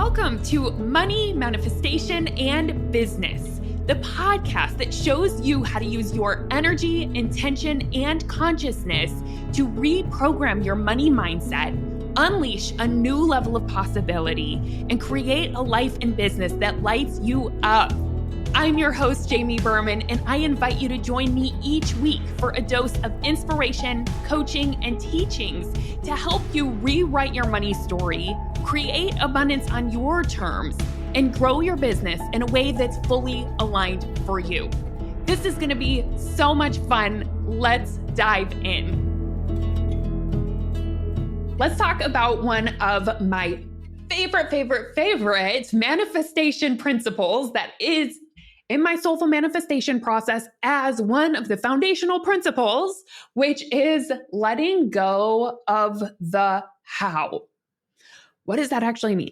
Welcome to Money, Manifestation, and Business, the podcast that shows you how to use your energy, intention, and consciousness to reprogram your money mindset, unleash a new level of possibility, and create a life and business that lights you up. I'm your host, Jamie Berman, and I invite you to join me each week for a dose of inspiration, coaching, and teachings to help you rewrite your money story, create abundance on your terms, and grow your business in a way that's fully aligned for you. This is going to be so much fun. Let's dive in. Let's talk about one of my favorite manifestation principles that is in my Soulful Manifestation process as one of the foundational principles, which is letting go of the how. What does that actually mean?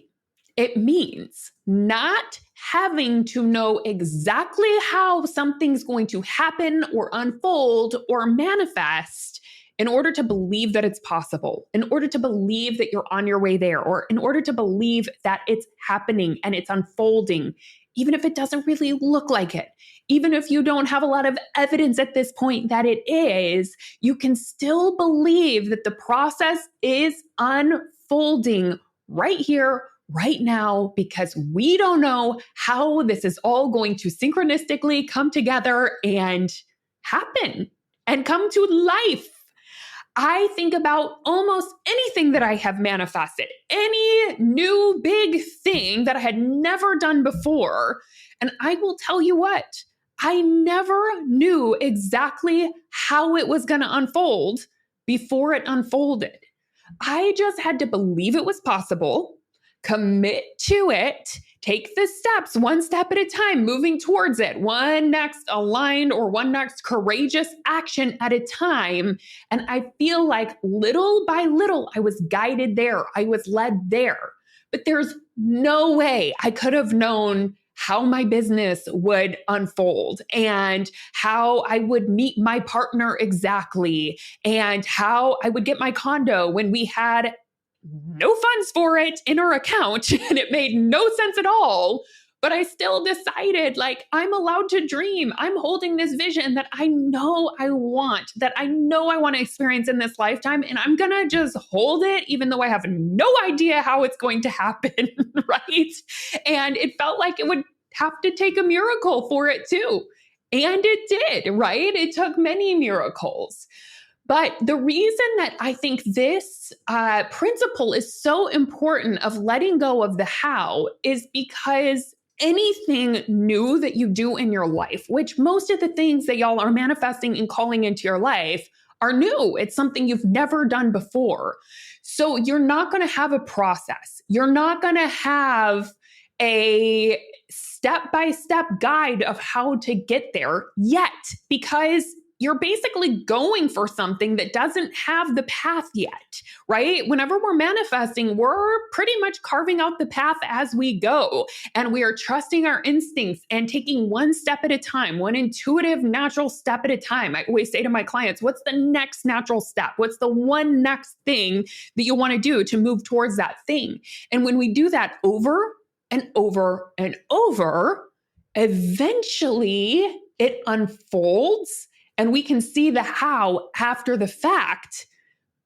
It means not having to know exactly how something's going to happen or unfold or manifest in order to believe that it's possible, in order to believe that you're on your way there, or in order to believe that it's happening and it's unfolding, even if it doesn't really look like it. Even if you don't have a lot of evidence at this point that it is, you can still believe that the process is unfolding right here, right now, because we don't know how this is all going to synchronistically come together and happen and come to life. I think about almost anything that I have manifested, any new big thing that I had never done before. And I will tell you what, I never knew exactly how it was going to unfold before it unfolded. I just had to believe it was possible, commit to it, take the steps one step at a time, moving towards it, one next aligned or one next courageous action at a time. And I feel like little by little, I was guided there. I was led there. But there's no way I could have known how my business would unfold and how I would meet my partner exactly and how I would get my condo when we had no funds for it in our account and it made no sense at all. But I still decided, like, I'm allowed to dream. I'm holding this vision that I know I want, that I know I want to experience in this lifetime. And I'm going to just hold it, even though I have no idea how it's going to happen, right? And it felt like it would have to take a miracle for it too. And it did, right? It took many miracles. But the reason that I think this principle is so important of letting go of the how is because anything new that you do in your life, which most of the things that y'all are manifesting and calling into your life are new. It's something you've never done before. So you're not going to have a process. You're not going to have a step-by-step guide of how to get there yet, because you're basically going for something that doesn't have the path yet, right? Whenever we're manifesting, we're pretty much carving out the path as we go. And we are trusting our instincts and taking one step at a time, one intuitive, natural step at a time. I always say to my clients, what's the next natural step? What's the one next thing that you want to do to move towards that thing? And when we do that over and over and over, eventually it unfolds. And we can see the how after the fact,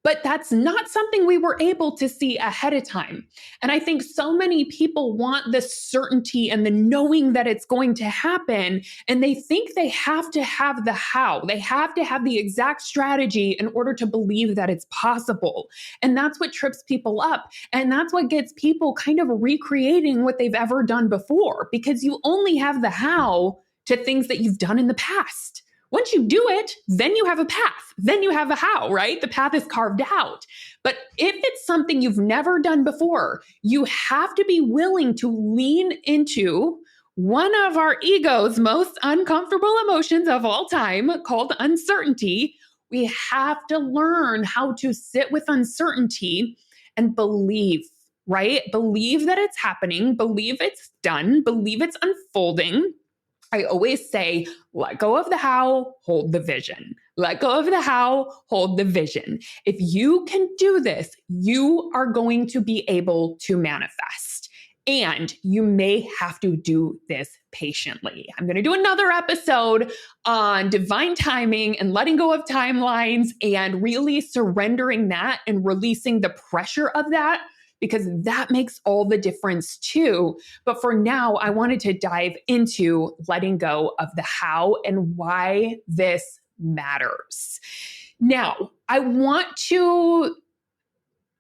but that's not something we were able to see ahead of time. And I think so many people want the certainty and the knowing that it's going to happen. And they think they have to have the how. They have to have the exact strategy in order to believe that it's possible. And that's what trips people up. And that's what gets people kind of recreating what they've ever done before, because you only have the how to things that you've done in the past. Once you do it, then you have a path. Then you have a how, right? The path is carved out. But if it's something you've never done before, you have to be willing to lean into one of our ego's most uncomfortable emotions of all time, called uncertainty. We have to learn how to sit with uncertainty and believe, right? Believe that it's happening, believe it's done, believe it's unfolding. I always say, let go of the how, hold the vision. Let go of the how, hold the vision. If you can do this, you are going to be able to manifest. And you may have to do this patiently. I'm going to do another episode on divine timing and letting go of timelines and really surrendering that and releasing the pressure of that, because that makes all the difference too. But for now, I wanted to dive into letting go of the how and why this matters. Now, I want to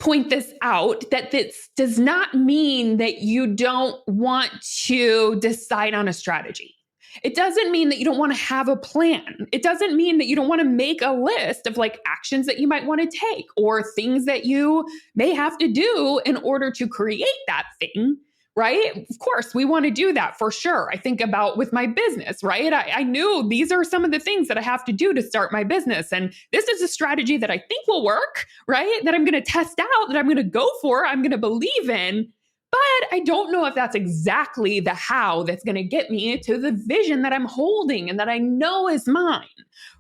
point this out that this does not mean that you don't want to decide on a strategy. It doesn't mean that you don't want to have a plan. It doesn't mean that you don't want to make a list of like actions that you might want to take or things that you may have to do in order to create that thing, right? Of course, we want to do that for sure. I think about with my business, right? I knew these are some of the things that I have to do to start my business. And this is a strategy that I think will work, right? That I'm going to test out, that I'm going to go for, I'm going to believe in. But I don't know if that's exactly the how that's going to get me to the vision that I'm holding and that I know is mine,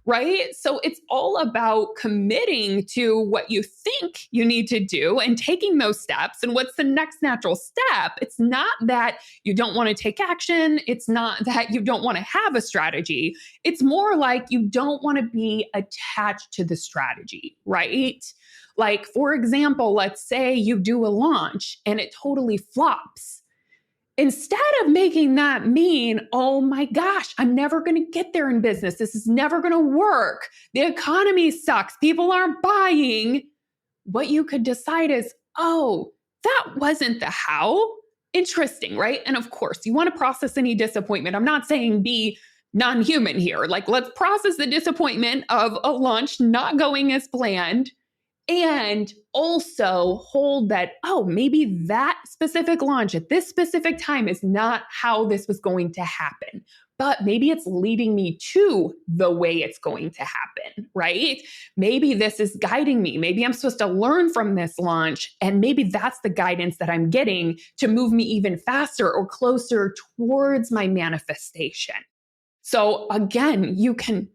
right? So it's all about committing to what you think you need to do and taking those steps. And what's the next natural step? It's not that you don't want to take action. It's not that you don't want to have a strategy. It's more like you don't want to be attached to the strategy, right? Like, for example, let's say you do a launch and it totally flops. Instead of making that mean, oh my gosh, I'm never going to get there in business. This is never going to work. The economy sucks. People aren't buying. What you could decide is, oh, that wasn't the how. Interesting, right? And of course, you want to process any disappointment. I'm not saying be non-human here. Like, let's process the disappointment of a launch not going as planned. And also hold that, oh, maybe that specific launch at this specific time is not how this was going to happen, but maybe it's leading me to the way it's going to happen, right? Maybe this is guiding me. Maybe I'm supposed to learn from this launch, and maybe that's the guidance that I'm getting to move me even faster or closer towards my manifestation. So again, you can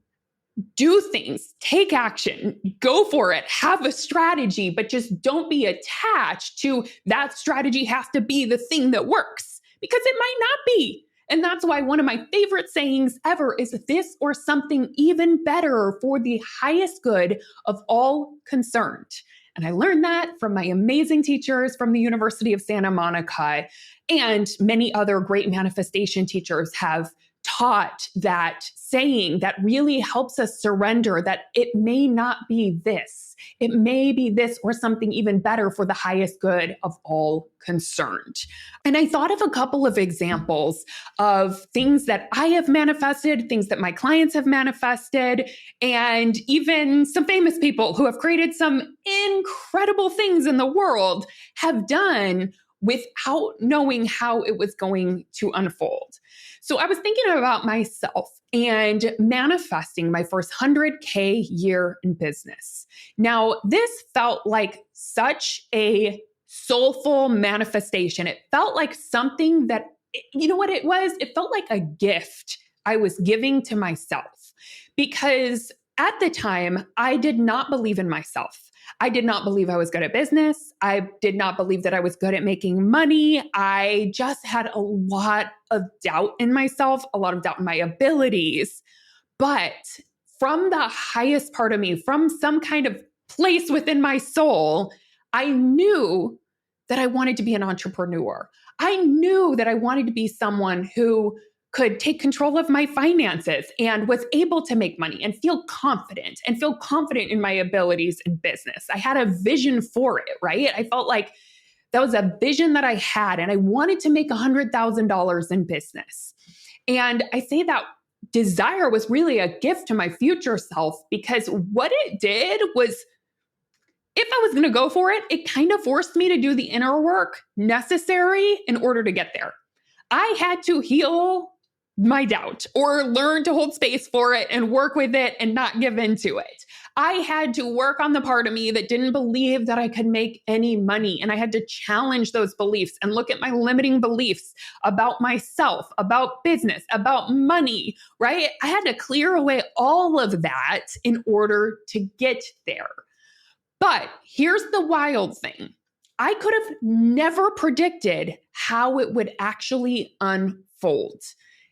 do things, take action, go for it, have a strategy, but just don't be attached to that strategy has to be the thing that works, because it might not be. And that's why one of my favorite sayings ever is this or something even better for the highest good of all concerned. And I learned that from my amazing teachers from the University of Santa Monica, and many other great manifestation teachers have taught that saying that really helps us surrender that it may not be this. It may be this or something even better for the highest good of all concerned. And I thought of a couple of examples of things that I have manifested, things that my clients have manifested, and even some famous people who have created some incredible things in the world have done without knowing how it was going to unfold. So I was thinking about myself and manifesting my first 100K year in business. Now, this felt like such a soulful manifestation. It felt like something that, you know what it was? It felt like a gift I was giving to myself, because at the time, I did not believe in myself. I did not believe I was good at business. I did not believe that I was good at making money. I just had a lot of doubt in myself, a lot of doubt in my abilities. But from the highest part of me, from some kind of place within my soul, I knew that I wanted to be an entrepreneur. I knew that I wanted to be someone who could take control of my finances and was able to make money and feel confident in my abilities in business. I had a vision for it, right? I felt like that was a vision that I had, and I wanted to make $100,000 in business. And I say that desire was really a gift to my future self, because what it did was, if I was going to go for it, it kind of forced me to do the inner work necessary in order to get there. I had to heal my doubt or learn to hold space for it and work with it and not give into it. I had to work on the part of me that didn't believe that I could make any money. And I had to challenge those beliefs and look at my limiting beliefs about myself, about business, about money, right? I had to clear away all of that in order to get there. But here's the wild thing. I could have never predicted how it would actually unfold.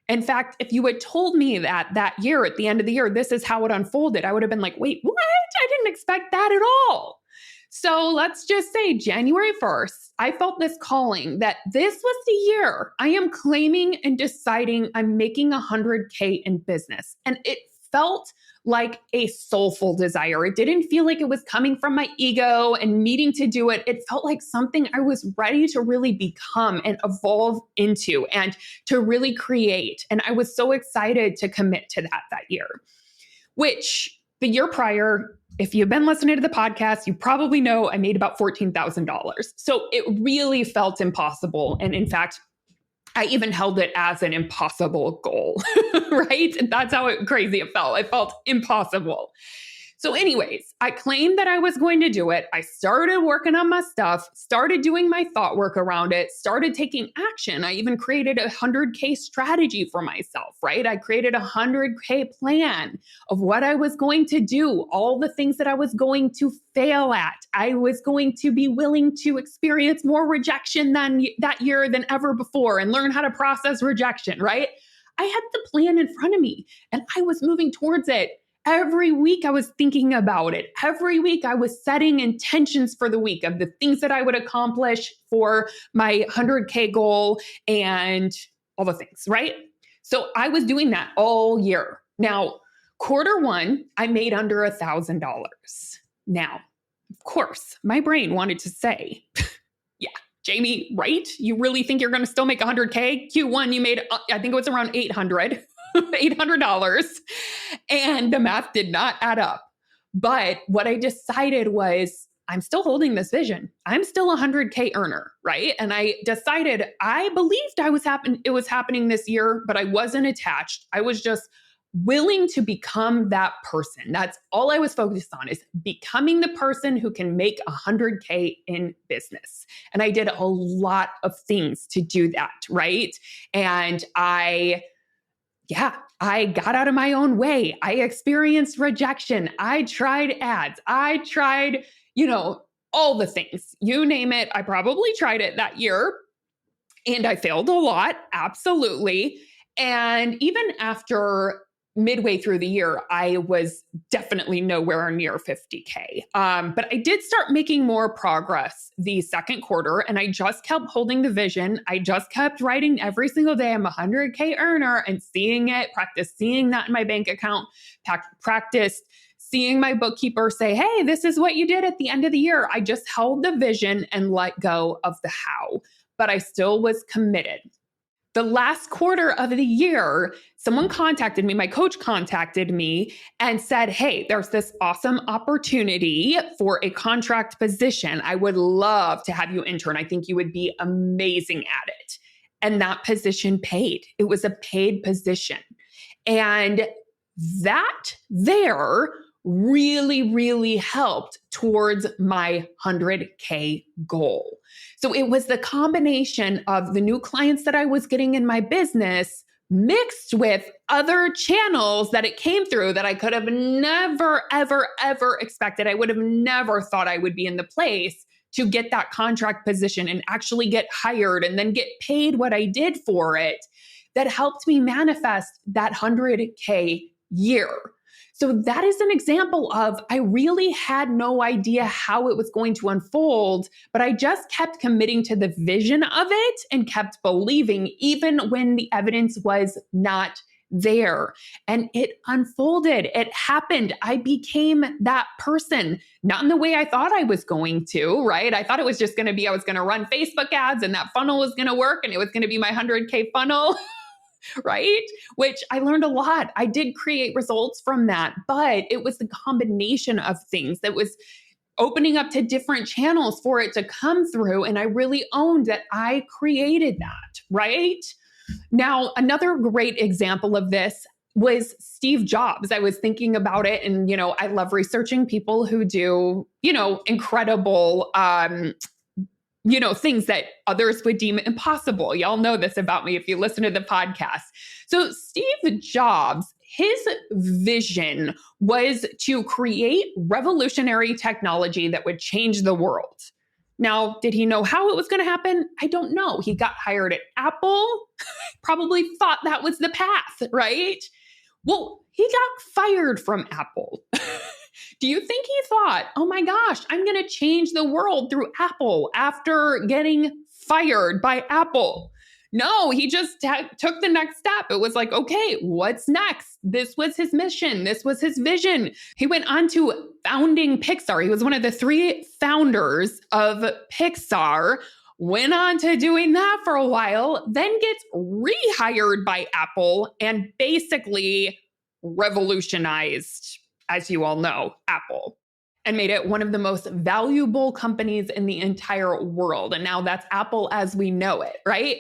In fact, if you had told me that year, at the end of the year, this is how it unfolded, I would have been like, wait, what? I didn't expect that at all. So let's just say January 1st, I felt this calling that this was the year I am claiming and deciding I'm making 100K in business. And it felt like a soulful desire. It didn't feel like it was coming from my ego and needing to do it. It felt like something I was ready to really become and evolve into and to really create. And I was so excited to commit to that year, which the year prior, if you've been listening to the podcast, you probably know I made about $14,000. So it really felt impossible. And in fact, I even held it as an impossible goal, right? And that's how crazy it felt. It felt impossible. So anyways, I claimed that I was going to do it. I started working on my stuff, started doing my thought work around it, started taking action. I even created a 100K strategy for myself, right? I created a 100K plan of what I was going to do, all the things that I was going to fail at. I was going to be willing to experience more rejection than that year than ever before and learn how to process rejection, right? I had the plan in front of me and I was moving towards it. Every week I was thinking about it. Every week I was setting intentions for the week of the things that I would accomplish for my 100K goal and all the things, right? So I was doing that all year. Now, quarter one, I made under $1,000. Now, of course, my brain wanted to say, yeah, Jamie, right? You really think you're going to still make 100K? Q1, you made, I think it was around $800. $800. And the math did not add up. But what I decided was I'm still holding this vision. I'm still a 100K earner, right? And I decided I believed it was happening this year, but I wasn't attached. I was just willing to become that person. That's all I was focused on, is becoming the person who can make 100K in business. And I did a lot of things to do that, right? And I got out of my own way. I experienced rejection. I tried ads. I tried, all the things. You name it. I probably tried it that year. And I failed a lot. Absolutely. And even after midway through the year, I was definitely nowhere near 50K. But I did start making more progress the second quarter, and I just kept holding the vision. I just kept writing every single day, I'm a 100K earner, and seeing it, practice seeing that in my bank account, practice seeing my bookkeeper say, hey, this is what you did at the end of the year. I just held the vision and let go of the how, but I still was committed. The last quarter of the year, someone contacted me, my coach contacted me and said, hey, there's this awesome opportunity for a contract position. I would love to have you intern. I think you would be amazing at it. And that position paid. It was a paid position. And that there really, really helped towards my 100K goal. So it was the combination of the new clients that I was getting in my business mixed with other channels that it came through that I could have never, ever, ever expected. I would have never thought I would be in the place to get that contract position and actually get hired and then get paid what I did for it, that helped me manifest that 100K year. So that is an example of I really had no idea how it was going to unfold, but I just kept committing to the vision of it and kept believing even when the evidence was not there. And it unfolded. It happened. I became that person, not in the way I thought I was going to, right? I thought it was just going to be, I was going to run Facebook ads and that funnel was going to work and it was going to be my 100K funnel. Right? Which I learned a lot. I did create results from that, but it was the combination of things that was opening up to different channels for it to come through. And I really owned that I created that, right? Now, another great example of this was Steve Jobs. I was thinking about it and, I love researching people who do, incredible, things that others would deem impossible. Y'all know this about me if you listen to the podcast. So Steve Jobs, his vision was to create revolutionary technology that would change the world. Now, did he know how it was going to happen? I don't know. He got hired at Apple, probably thought that was the path, right? Well, he got fired from Apple. Do you think he thought, oh my gosh, I'm going to change the world through Apple after getting fired by Apple? No, he just took the next step. It was like, okay, what's next? This was his mission. This was his vision. He went on to founding Pixar. He was one of the 3 founders of Pixar, went on to doing that for a while, then gets rehired by Apple and basically revolutionized, as you all know, Apple, and made it one of the most valuable companies in the entire world. And now that's Apple as we know it, right?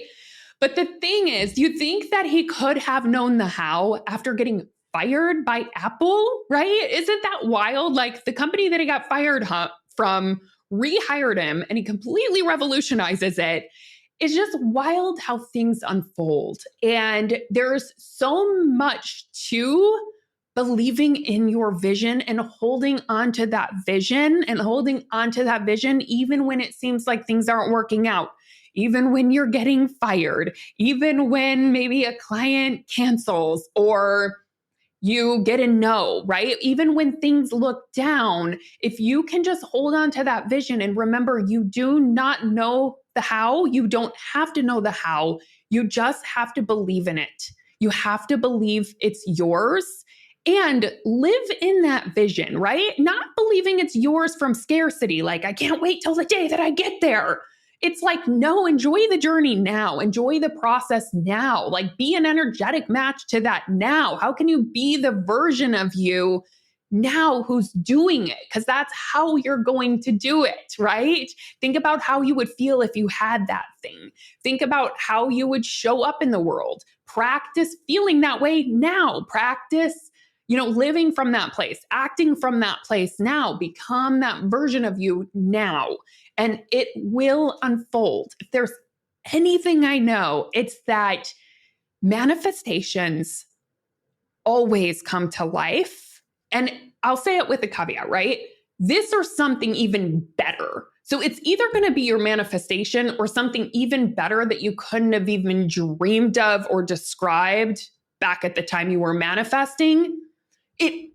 But the thing is, do you think that he could have known the how after getting fired by Apple, right? Isn't that wild? Like the company that he got fired from rehired him and he completely revolutionizes it. It's just wild how things unfold. And there's so much to believing in your vision and holding on to that vision even when it seems like things aren't working out, even when you're getting fired, even when maybe a client cancels or you get a no, right? Even when things look down, if you can just hold on to that vision and remember, you do not know the how, you don't have to know the how, you just have to believe in it. You have to believe it's yours and live in that vision, right? Not believing it's yours from scarcity, like, I can't wait till the day that I get there. It's like, no, enjoy the journey now. Enjoy the process now. Like, be an energetic match to that now. How can you be the version of you now who's doing it? Because that's how you're going to do it, right? Think about how you would feel if you had that thing. Think about how you would show up in the world. Practice feeling that way now. Practice living from that place, acting from that place now. Become that version of you now. And it will unfold. If there's anything I know, it's that manifestations always come to life. And I'll say it with a caveat, right? This or something even better. So it's either going to be your manifestation or something even better that you couldn't have even dreamed of or described back at the time you were manifesting. It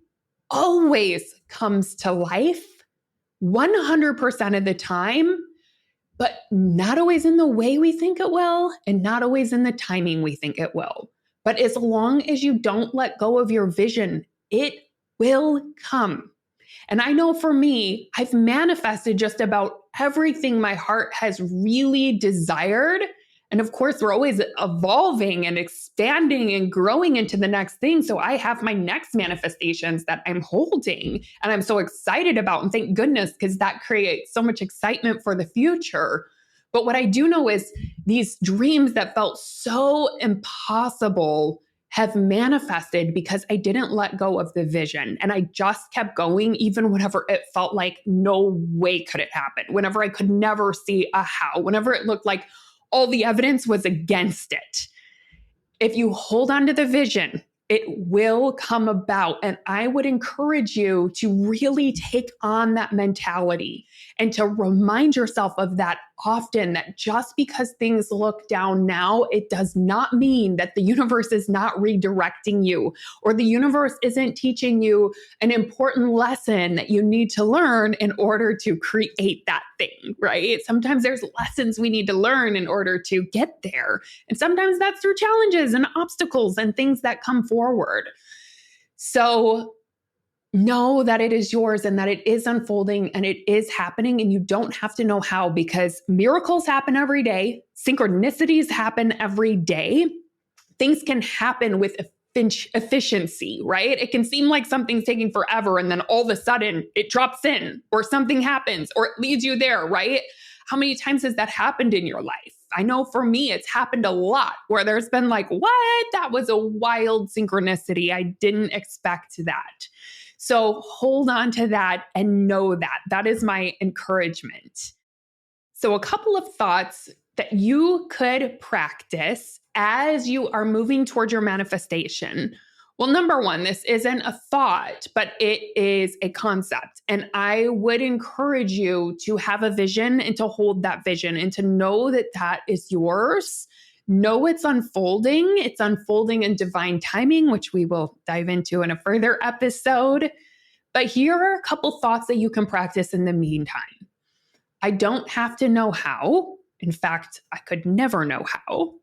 always comes to life 100% of the time, but not always in the way we think it will, and not always in the timing we think it will. But as long as you don't let go of your vision, it will come. And I know for me, I've manifested just about everything my heart has really desired. And of course, we're always evolving and expanding and growing into the next thing. So I have my next manifestations that I'm holding and I'm so excited about. And thank goodness, because that creates so much excitement for the future. But what I do know is these dreams that felt so impossible have manifested because I didn't let go of the vision. And I just kept going, even whenever it felt like no way could it happen, whenever I could never see a how, whenever it looked like all the evidence was against it. If you hold on to the vision, it will come about. And I would encourage you to really take on that mentality and to remind yourself of that often, that just because things look down now, it does not mean that the universe is not redirecting you or the universe isn't teaching you an important lesson that you need to learn in order to create that thing, right? Sometimes there's lessons we need to learn in order to get there. And sometimes that's through challenges and obstacles and things that come forward. So know that it is yours and that it is unfolding and it is happening, and you don't have to know how, because miracles happen every day. Synchronicities happen every day. Things can happen with efficiency, right? It can seem like something's taking forever and then all of a sudden it drops in or something happens or it leads you there, right? How many times has that happened in your life? I know for me, it's happened a lot where there's been like, what? That was a wild synchronicity. I didn't expect that. So hold on to that and know that. That is my encouragement. So a couple of thoughts that you could practice as you are moving towards your manifestation. Well, number one, this isn't a thought, but it is a concept. And I would encourage you to have a vision and to hold that vision and to know that that is yours. Know it's unfolding. It's unfolding in divine timing, which we will dive into in a further episode. But here are a couple thoughts that you can practice in the meantime. I don't have to know how. In fact, I could never know how.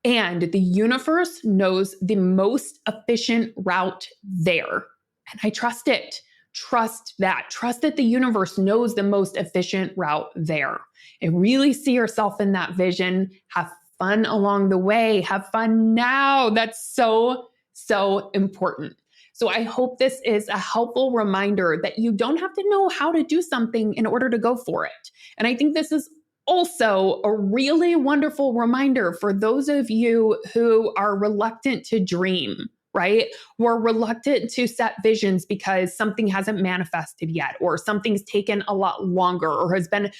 And the universe knows the most efficient route there. And I trust it. Trust that. Trust that the universe knows the most efficient route there. And really see yourself in that vision. Have fun along the way. Have fun now. That's so, so important. So I hope this is a helpful reminder that you don't have to know how to do something in order to go for it. And I think this is also a really wonderful reminder for those of you who are reluctant to dream, right? Who are reluctant to set visions because something hasn't manifested yet, or something's taken a lot longer, or has been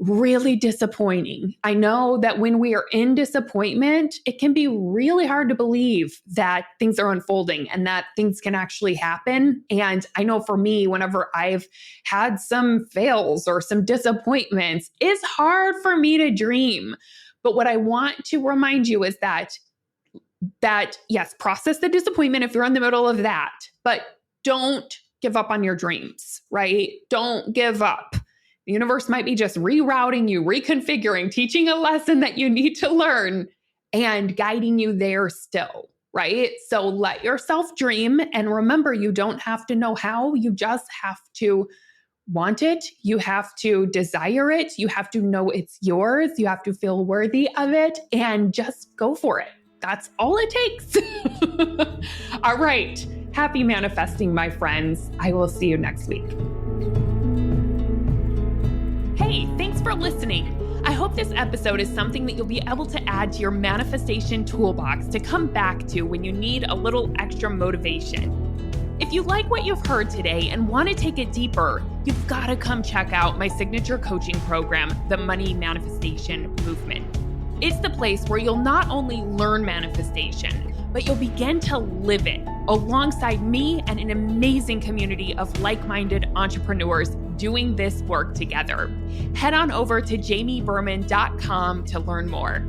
really disappointing. I know that when we are in disappointment, it can be really hard to believe that things are unfolding and that things can actually happen. And I know for me, whenever I've had some fails or some disappointments, it's hard for me to dream. But what I want to remind you is that yes, process the disappointment if you're in the middle of that, but don't give up on your dreams, right? Don't give up. The universe might be just rerouting you, reconfiguring, teaching a lesson that you need to learn and guiding you there still, right? So let yourself dream. And remember, you don't have to know how, you just have to want it. You have to desire it. You have to know it's yours. You have to feel worthy of it and just go for it. That's all it takes. All right. Happy manifesting, my friends. I will see you next week. Hey, thanks for listening. I hope this episode is something that you'll be able to add to your manifestation toolbox to come back to when you need a little extra motivation. If you like what you've heard today and want to take it deeper, you've got to come check out my signature coaching program, the Money Manifestation Movement. It's the place where you'll not only learn manifestation, but you'll begin to live it alongside me and an amazing community of like-minded entrepreneurs doing this work together. Head on over to jamieberman.com to learn more.